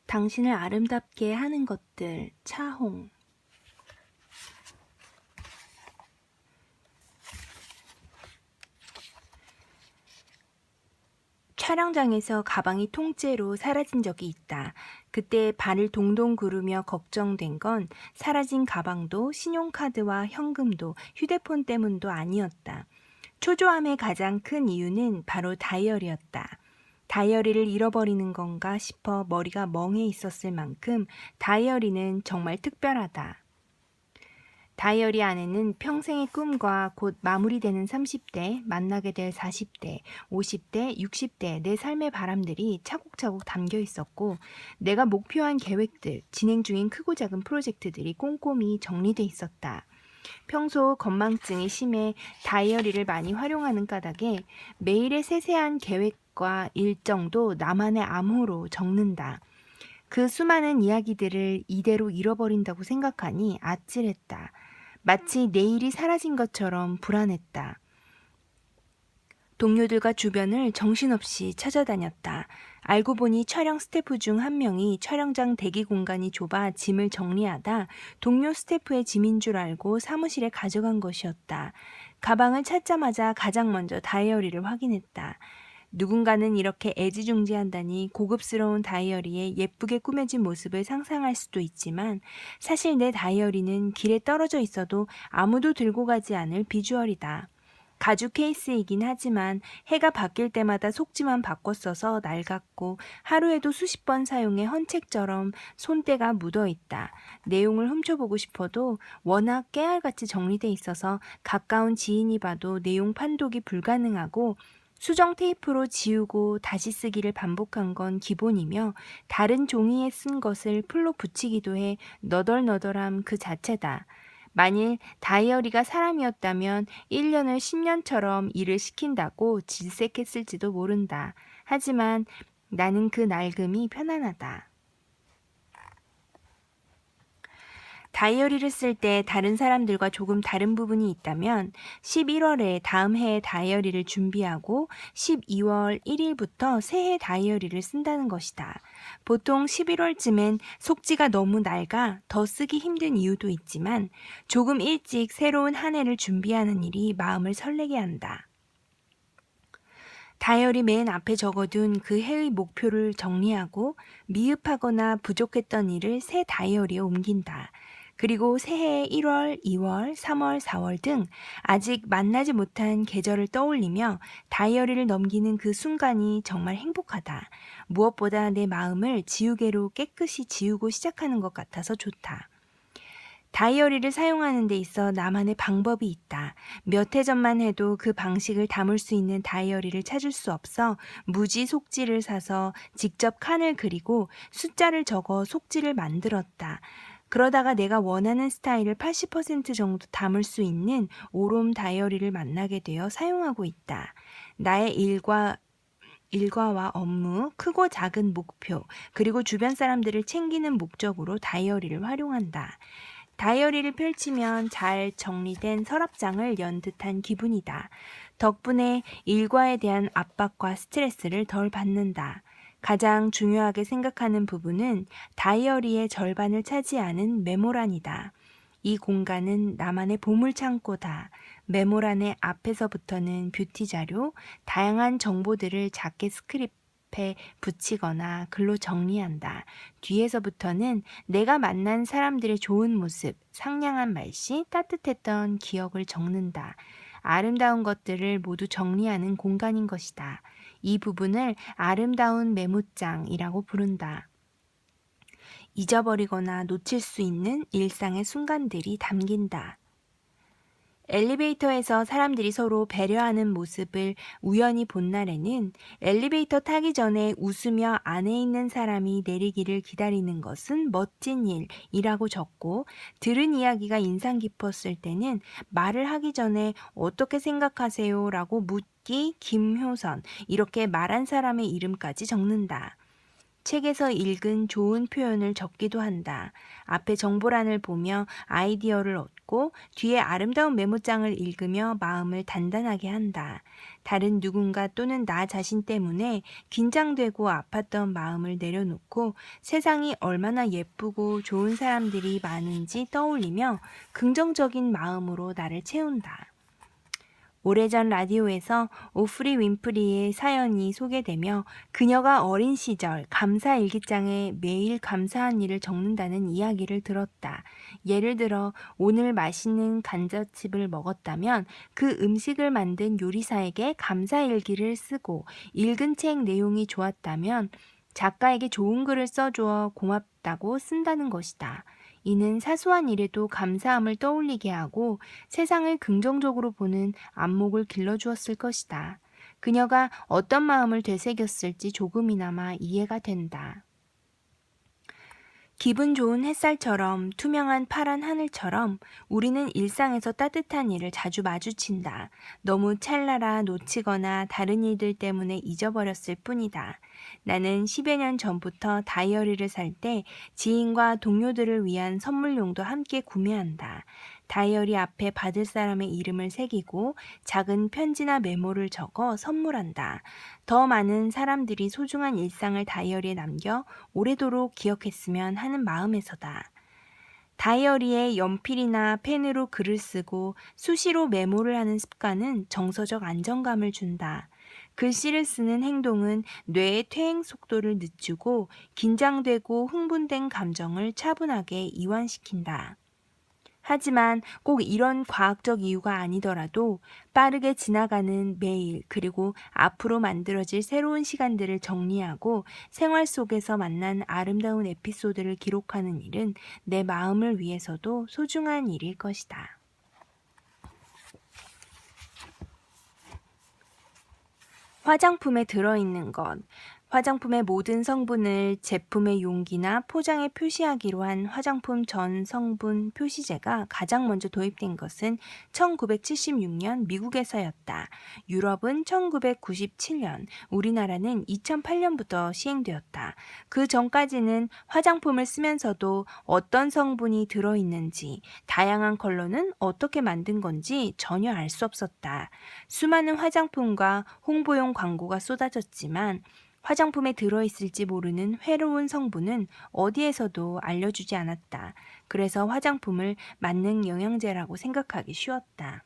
당신을 아름답게 하는 것들, 차홍. 촬영장에서 가방이 통째로 사라진 적이 있다. 그때 발을 동동 구르며 걱정된 건 사라진 가방도 신용카드와 현금도 휴대폰 때문도 아니었다. 초조함의 가장 큰 이유는 바로 다이어리였다. 다이어리를 잃어버리는 건가 싶어 머리가 멍해 있었을 만큼 다이어리는 정말 특별하다. 다이어리 안에는 평생의 꿈과 곧 마무리되는 30대, 만나게 될 40대, 50대, 60대 내 삶의 바람들이 차곡차곡 담겨 있었고, 내가 목표한 계획들, 진행 중인 크고 작은 프로젝트들이 꼼꼼히 정리돼 있었다. 평소 건망증이 심해 다이어리를 많이 활용하는 까닭에 매일의 세세한 계획과 일정도 나만의 암호로 적는다. 그 수많은 이야기들을 이대로 잃어버린다고 생각하니 아찔했다. 마치 내일이 사라진 것처럼 불안했다. 동료들과 주변을 정신없이 찾아다녔다. 알고 보니 촬영 스태프 중 한 명이 촬영장 대기 공간이 좁아 짐을 정리하다 동료 스태프의 짐인 줄 알고 사무실에 가져간 것이었다. 가방을 찾자마자 가장 먼저 다이어리를 확인했다. 누군가는 이렇게 애지중지한다니 고급스러운 다이어리에 예쁘게 꾸며진 모습을 상상할 수도 있지만 사실 내 다이어리는 길에 떨어져 있어도 아무도 들고 가지 않을 비주얼이다. 가죽 케이스이긴 하지만 해가 바뀔 때마다 속지만 바꿔 써서 낡았고 하루에도 수십 번 사용해 헌책처럼 손때가 묻어 있다. 내용을 훔쳐보고 싶어도 워낙 깨알같이 정리돼 있어서 가까운 지인이 봐도 내용 판독이 불가능하고 수정 테이프로 지우고 다시 쓰기를 반복한 건 기본이며 다른 종이에 쓴 것을 풀로 붙이기도 해 너덜너덜함 그 자체다. 만일 다이어리가 사람이었다면 1년을 10년처럼 일을 시킨다고 질색했을지도 모른다. 하지만 나는 그 낡음이 편안하다. 다이어리를 쓸 때 다른 사람들과 조금 다른 부분이 있다면 11월에 다음 해의 다이어리를 준비하고 12월 1일부터 새해 다이어리를 쓴다는 것이다. 보통 11월쯤엔 속지가 너무 낡아 더 쓰기 힘든 이유도 있지만 조금 일찍 새로운 한 해를 준비하는 일이 마음을 설레게 한다. 다이어리 맨 앞에 적어둔 그 해의 목표를 정리하고 미흡하거나 부족했던 일을 새 다이어리에 옮긴다. 그리고 새해의 1월, 2월, 3월, 4월 등 아직 만나지 못한 계절을 떠올리며 다이어리를 넘기는 그 순간이 정말 행복하다. 무엇보다 내 마음을 지우개로 깨끗이 지우고 시작하는 것 같아서 좋다. 다이어리를 사용하는 데 있어 나만의 방법이 있다. 몇 해 전만 해도 그 방식을 담을 수 있는 다이어리를 찾을 수 없어 무지 속지를 사서 직접 칸을 그리고 숫자를 적어 속지를 만들었다. 그러다가 내가 원하는 스타일을 80% 정도 담을 수 있는 오롬 다이어리를 만나게 되어 사용하고 있다. 나의 일과와 업무, 크고 작은 목표, 그리고 주변 사람들을 챙기는 목적으로 다이어리를 활용한다. 다이어리를 펼치면 잘 정리된 서랍장을 연 듯한 기분이다. 덕분에 일과에 대한 압박과 스트레스를 덜 받는다. 가장 중요하게 생각하는 부분은 다이어리의 절반을 차지하는 메모란이다. 이 공간은 나만의 보물창고다. 메모란의 앞에서부터는 뷰티 자료, 다양한 정보들을 작게 스크립에 붙이거나 글로 정리한다. 뒤에서부터는 내가 만난 사람들의 좋은 모습, 상냥한 말씨, 따뜻했던 기억을 적는다. 아름다운 것들을 모두 정리하는 공간인 것이다. 이 부분을 아름다운 메모장이라고 부른다. 잊어버리거나 놓칠 수 있는 일상의 순간들이 담긴다. 엘리베이터에서 사람들이 서로 배려하는 모습을 우연히 본 날에는 엘리베이터 타기 전에 웃으며 안에 있는 사람이 내리기를 기다리는 것은 멋진 일이라고 적고, 들은 이야기가 인상 깊었을 때는 말을 하기 전에 어떻게 생각하세요? 라고 묻기 김효선, 이렇게 말한 사람의 이름까지 적는다. 책에서 읽은 좋은 표현을 적기도 한다. 앞에 정보란을 보며 아이디어를 얻고 뒤에 아름다운 메모장을 읽으며 마음을 단단하게 한다. 다른 누군가 또는 나 자신 때문에 긴장되고 아팠던 마음을 내려놓고 세상이 얼마나 예쁘고 좋은 사람들이 많은지 떠올리며 긍정적인 마음으로 나를 채운다. 오래전 라디오에서 오프리 윈프리의 사연이 소개되며 그녀가 어린 시절 감사 일기장에 매일 감사한 일을 적는다는 이야기를 들었다. 예를 들어 오늘 맛있는 감자칩을 먹었다면 그 음식을 만든 요리사에게 감사 일기를 쓰고 읽은 책 내용이 좋았다면 작가에게 좋은 글을 써주어 고맙다고 쓴다는 것이다. 이는 사소한 일에도 감사함을 떠올리게 하고 세상을 긍정적으로 보는 안목을 길러주었을 것이다. 그녀가 어떤 마음을 되새겼을지 조금이나마 이해가 된다. 기분 좋은 햇살처럼 투명한 파란 하늘처럼 우리는 일상에서 따뜻한 일을 자주 마주친다. 너무 찰나라 놓치거나 다른 일들 때문에 잊어버렸을 뿐이다. 나는 10여 년 전부터 다이어리를 살 때 지인과 동료들을 위한 선물용도 함께 구매한다. 다이어리 앞에 받을 사람의 이름을 새기고 작은 편지나 메모를 적어 선물한다. 더 많은 사람들이 소중한 일상을 다이어리에 남겨 오래도록 기억했으면 하는 마음에서다. 다이어리에 연필이나 펜으로 글을 쓰고 수시로 메모를 하는 습관은 정서적 안정감을 준다. 글씨를 쓰는 행동은 뇌의 퇴행 속도를 늦추고 긴장되고 흥분된 감정을 차분하게 이완시킨다. 하지만 꼭 이런 과학적 이유가 아니더라도 빠르게 지나가는 매일 그리고 앞으로 만들어질 새로운 시간들을 정리하고 생활 속에서 만난 아름다운 에피소드를 기록하는 일은 내 마음을 위해서도 소중한 일일 것이다. 화장품에 들어있는 것. 화장품의 모든 성분을 제품의 용기나 포장에 표시하기로 한 화장품 전 성분 표시제가 가장 먼저 도입된 것은 1976년 미국에서였다. 유럽은 1997년, 우리나라는 2008년부터 시행되었다. 그 전까지는 화장품을 쓰면서도 어떤 성분이 들어있는지, 다양한 컬러는 어떻게 만든 건지 전혀 알 수 없었다. 수많은 화장품과 홍보용 광고가 쏟아졌지만 화장품에 들어있을지 모르는 해로운 성분은 어디에서도 알려주지 않았다. 그래서 화장품을 만능 영양제라고 생각하기 쉬웠다.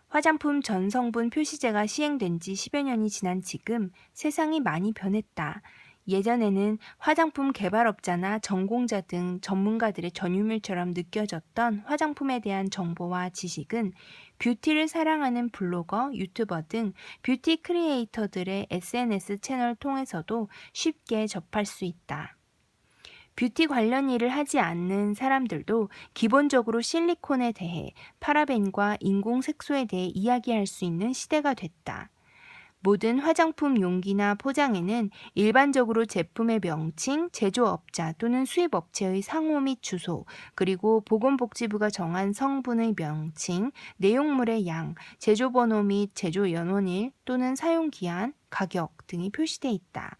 화장품 전 성분 표시제가 시행된 지 10여 년이 지난 지금 세상이 많이 변했다. 예전에는 화장품 개발업자나 전공자 등 전문가들의 전유물처럼 느껴졌던 화장품에 대한 정보와 지식은 뷰티를 사랑하는 블로거, 유튜버 등 뷰티 크리에이터들의 SNS 채널 통해서도 쉽게 접할 수 있다. 뷰티 관련 일을 하지 않는 사람들도 기본적으로 실리콘에 대해, 파라벤과 인공 색소에 대해 이야기할 수 있는 시대가 됐다. 모든 화장품 용기나 포장에는 일반적으로 제품의 명칭, 제조업자 또는 수입업체의 상호 및 주소, 그리고 보건복지부가 정한 성분의 명칭, 내용물의 양, 제조번호 및 제조연원일 또는 사용기한, 가격 등이 표시되어 있다.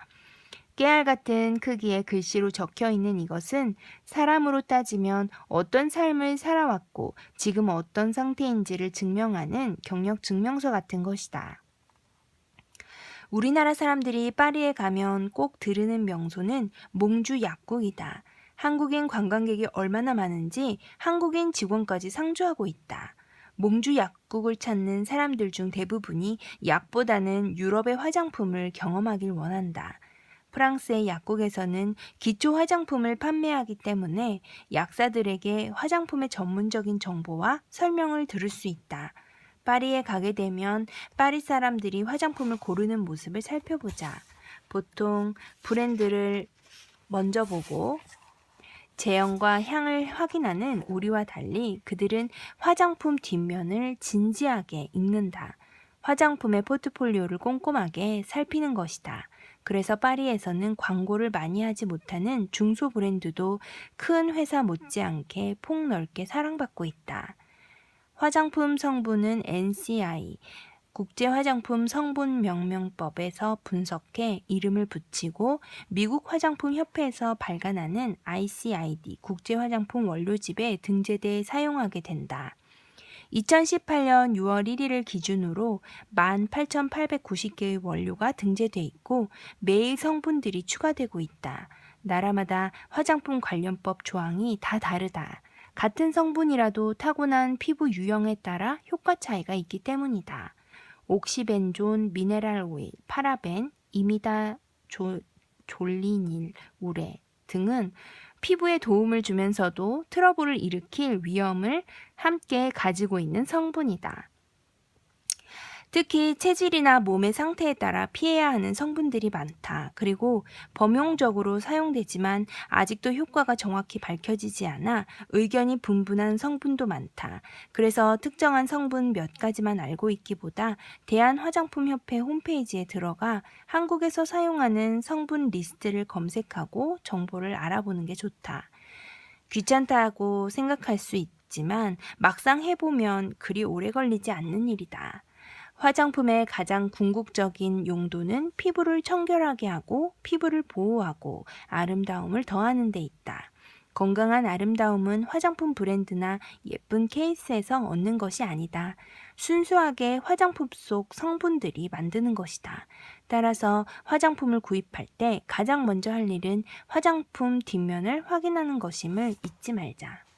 깨알 같은 크기의 글씨로 적혀 있는 이것은 사람으로 따지면 어떤 삶을 살아왔고 지금 어떤 상태인지를 증명하는 경력 증명서 같은 것이다. 우리나라 사람들이 파리에 가면 꼭 들르는 명소는 몽주 약국이다. 한국인 관광객이 얼마나 많은지 한국인 직원까지 상주하고 있다. 몽주 약국을 찾는 사람들 중 대부분이 약보다는 유럽의 화장품을 경험하길 원한다. 프랑스의 약국에서는 기초 화장품을 판매하기 때문에 약사들에게 화장품의 전문적인 정보와 설명을 들을 수 있다. 파리에 가게 되면 파리 사람들이 화장품을 고르는 모습을 살펴보자. 보통 브랜드를 먼저 보고 제형과 향을 확인하는 우리와 달리 그들은 화장품 뒷면을 진지하게 읽는다. 화장품의 포트폴리오를 꼼꼼하게 살피는 것이다. 그래서 파리에서는 광고를 많이 하지 못하는 중소 브랜드도 큰 회사 못지않게 폭넓게 사랑받고 있다. 화장품 성분은 NCI, 국제화장품 성분명명법에서 분석해 이름을 붙이고 미국 화장품협회에서 발간하는 ICID 국제화장품 원료집에 등재돼 사용하게 된다. 2018년 6월 1일을 기준으로 18,890개의 원료가 등재돼 있고 매일 성분들이 추가되고 있다. 나라마다 화장품 관련법 조항이 다 다르다. 같은 성분이라도 타고난 피부 유형에 따라 효과 차이가 있기 때문이다. 옥시벤존, 미네랄 오일, 파라벤, 이미다졸리닐 우레 등은 피부에 도움을 주면서도 트러블을 일으킬 위험을 함께 가지고 있는 성분이다. 특히 체질이나 몸의 상태에 따라 피해야 하는 성분들이 많다. 그리고 범용적으로 사용되지만 아직도 효과가 정확히 밝혀지지 않아 의견이 분분한 성분도 많다. 그래서 특정한 성분 몇 가지만 알고 있기보다 대한화장품협회 홈페이지에 들어가 한국에서 사용하는 성분 리스트를 검색하고 정보를 알아보는 게 좋다. 귀찮다고 생각할 수 있지만 막상 해보면 그리 오래 걸리지 않는 일이다. 화장품의 가장 궁극적인 용도는 피부를 청결하게 하고 피부를 보호하고 아름다움을 더하는 데 있다. 건강한 아름다움은 화장품 브랜드나 예쁜 케이스에서 얻는 것이 아니다. 순수하게 화장품 속 성분들이 만드는 것이다. 따라서 화장품을 구입할 때 가장 먼저 할 일은 화장품 뒷면을 확인하는 것임을 잊지 말자.